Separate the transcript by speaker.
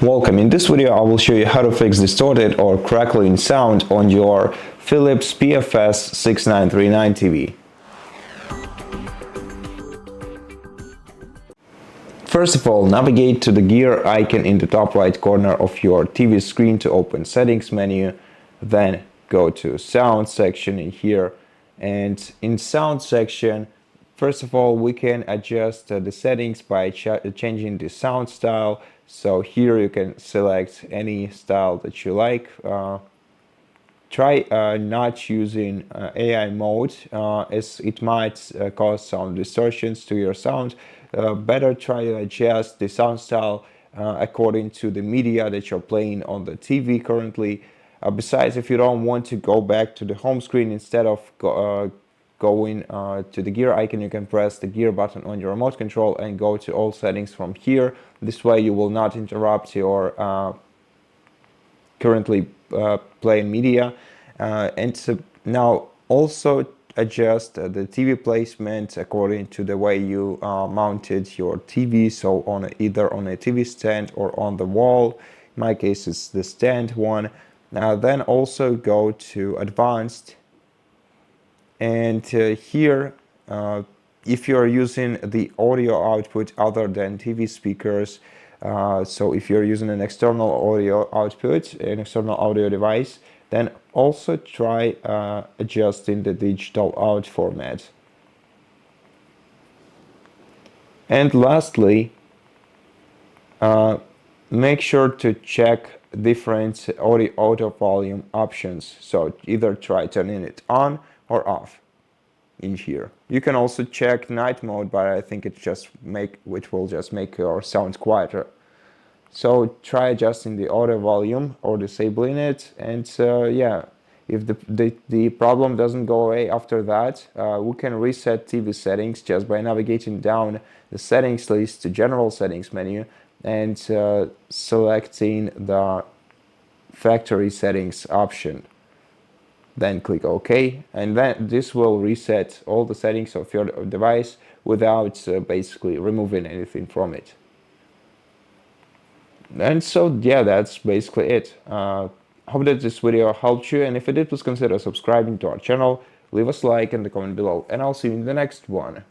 Speaker 1: Welcome. In this video I will show you how to fix distorted or crackling sound on your Philips PFS6939 TV. First of all, navigate to the gear icon in the top right corner of your TV screen to open Settings menu. Then go to Sound section in here, and in Sound section, first of all, we can adjust the settings by changing the sound style. So here you can select any style that you like. Try not using AI mode as it might cause some distortions to your sound. Better try to adjust the sound style according to the media that you're playing on the TV currently. Besides, if you don't want to go back to the home screen, instead of going to the gear icon, you can press the gear button on your remote control and go to all settings from here. This way you will not interrupt your currently playing media. And so now also adjust the TV placement according to the way you mounted your TV, so on either on a TV stand or on the wall. In my case it's the stand one. Then also go to Advanced, and here if you're using the audio output other than TV speakers, so if you're using an external audio output, an external audio device, then also try adjusting the digital out format. And lastly, make sure to check different audio volume options. So either try turning it on or off in here. You can also check night mode, but I think it will just make your sound quieter. So try adjusting the audio volume or disabling it, and yeah, if the problem doesn't go away after that, we can reset TV settings just by navigating down the settings list to General Settings menu and selecting the Factory Settings option. Then click OK, and then this will reset all the settings of your device without basically removing anything from it. And so yeah, that's basically it. Hope that this video helped you, and if it did, please consider subscribing to our channel, leave us a like and a comment below, and I'll see you in the next one.